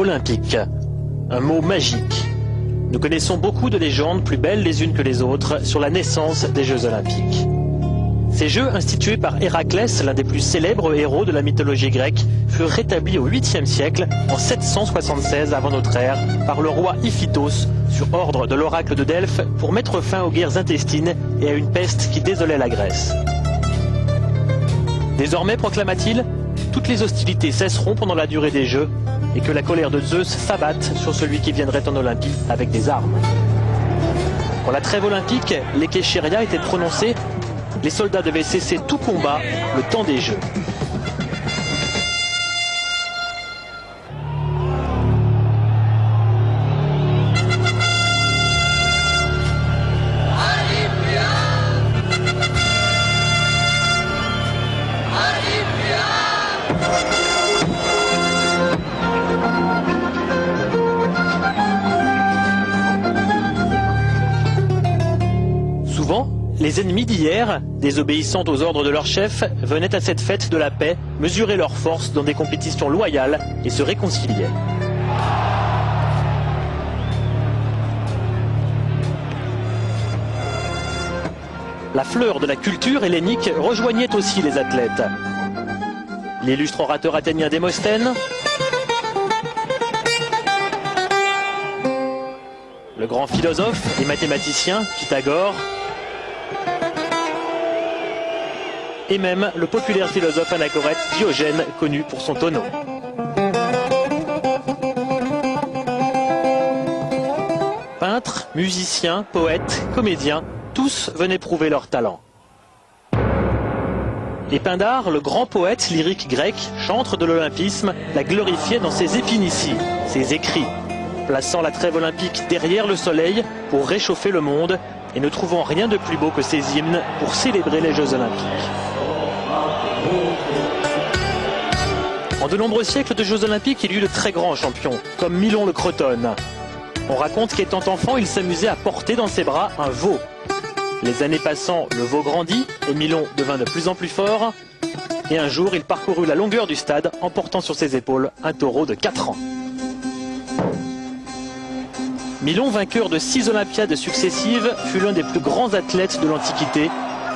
olympique. Un mot magique. Nous connaissons beaucoup de légendes plus belles les unes que les autres sur la naissance des Jeux olympiques. Ces Jeux, institués par Héraclès, l'un des plus célèbres héros de la mythologie grecque, furent rétablis au 8e siècle, en 776 avant notre ère, par le roi Iphitos, sur ordre de l'oracle de Delphes, pour mettre fin aux guerres intestines et à une peste qui désolait la Grèce. Désormais, proclama-t-il, toutes les hostilités cesseront pendant la durée des Jeux et que la colère de Zeus s'abatte sur celui qui viendrait en Olympie avec des armes. Quand la trêve olympique, l'Ekeshéria, était prononcée, les soldats devaient cesser tout combat le temps des Jeux. Souvent, les ennemis d'hier, désobéissant aux ordres de leur chef, venaient à cette fête de la paix mesurer leurs forces dans des compétitions loyales et se réconciliaient. La fleur de la culture hellénique rejoignait aussi les athlètes. L'illustre orateur athénien Démosthène, le grand philosophe et mathématicien Pythagore, et même le populaire philosophe anachorète Diogène, connu pour son tonneau. Peintres, musiciens, poètes, comédiens, tous venaient prouver leur talent. Et Pindare, le grand poète lyrique grec, chantre de l'olympisme, la glorifiait dans ses Épinities, ses écrits, plaçant la trêve olympique derrière le soleil pour réchauffer le monde et ne trouvant rien de plus beau que ses hymnes pour célébrer les Jeux olympiques. En de nombreux siècles de Jeux olympiques, il y eut de très grands champions, comme Milon le Crotone. On raconte qu'étant enfant, il s'amusait à porter dans ses bras un veau. Les années passant, le veau grandit et Milon devint de plus en plus fort. Et un jour, il parcourut la longueur du stade en portant sur ses épaules un taureau de 4 ans. Milon, vainqueur de 6 Olympiades successives, fut l'un des plus grands athlètes de l'Antiquité.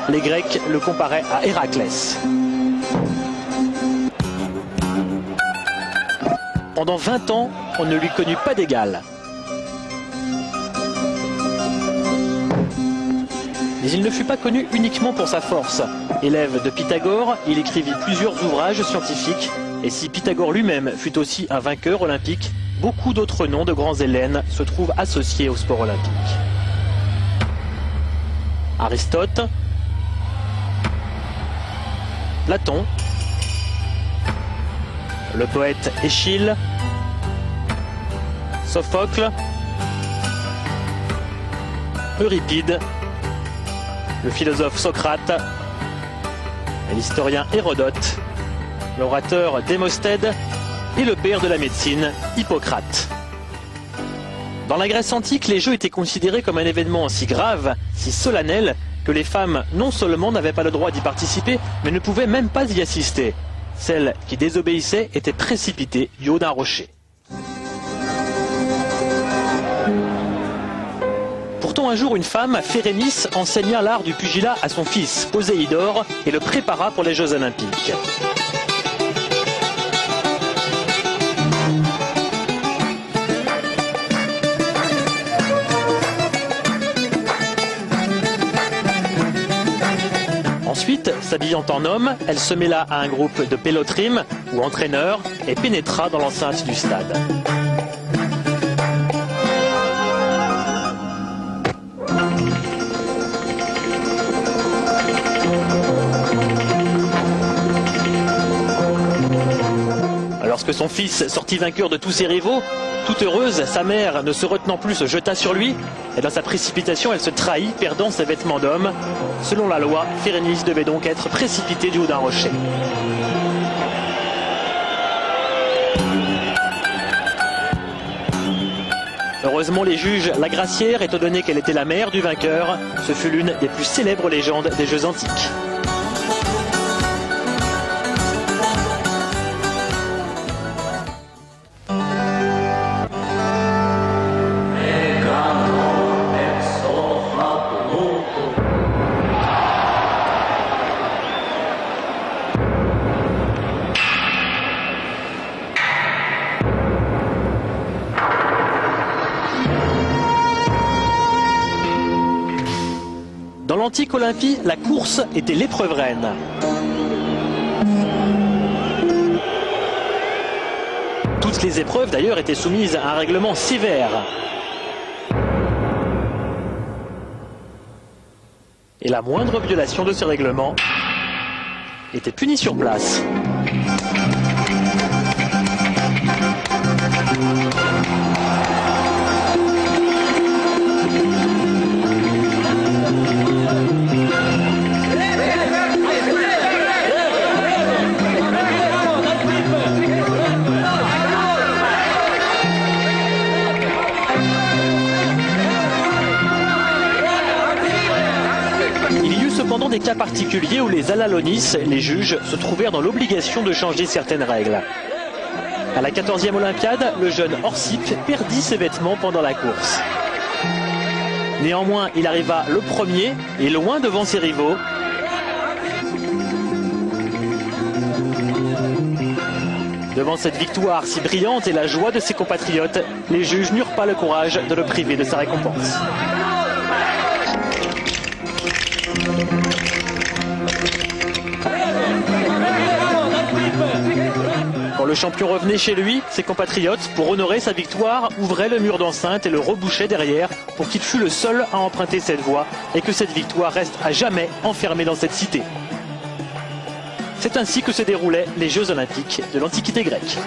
Les Grecs le comparaient à Héraclès. Pendant 20 ans, on ne lui connut pas d'égal. Mais il ne fut pas connu uniquement pour sa force. Élève de Pythagore, il écrivit plusieurs ouvrages scientifiques. Et si Pythagore lui-même fut aussi un vainqueur olympique, beaucoup d'autres noms de grands Hellènes se trouvent associés au sport olympique. Aristote, Platon, le poète Échille, Sophocle, Euripide, le philosophe Socrate, l'historien Hérodote, l'orateur Démosthède et le père de la médecine, Hippocrate. Dans la Grèce antique, les Jeux étaient considérés comme un événement si grave, si solennel, que les femmes non seulement n'avaient pas le droit d'y participer, mais ne pouvaient même pas y assister. Celles qui désobéissaient étaient précipitées du haut d'un rocher. Pourtant, un jour, une femme, Phérénice, enseigna l'art du pugilat à son fils, Poséidore, et le prépara pour les Jeux olympiques. Ensuite, s'habillant en homme, elle se mêla à un groupe de pélotrimes, ou entraîneurs, et pénétra dans l'enceinte du stade. Lorsque son fils sortit vainqueur de tous ses rivaux, toute heureuse, sa mère, ne se retenant plus, se jeta sur lui, et dans sa précipitation, elle se trahit, perdant ses vêtements d'homme. Selon la loi, Phérénice devait donc être précipitée du haut d'un rocher. Heureusement, les juges la gracièrent, étant donné qu'elle était la mère du vainqueur. Ce fut l'une des plus célèbres légendes des Jeux antiques. l'antique Olympie, la course était l'épreuve reine. Toutes les épreuves d'ailleurs étaient soumises à un règlement sévère. Et la moindre violation de ce règlement était punie sur place. Il y eut cependant des cas particuliers où les alalonis, les juges, se trouvèrent dans l'obligation de changer certaines règles. À la 14e Olympiade, le jeune Orsic perdit ses vêtements pendant la course. Néanmoins, il arriva le premier et loin devant ses rivaux. Devant cette victoire si brillante et la joie de ses compatriotes, les juges n'eurent pas le courage de le priver de sa récompense. Quand le champion revenait chez lui, ses compatriotes, pour honorer sa victoire, ouvraient le mur d'enceinte et le rebouchaient derrière pour qu'il fût le seul à emprunter cette voie et que cette victoire reste à jamais enfermée dans cette cité. C'est ainsi que se déroulaient les Jeux Olympiques de l'Antiquité grecque.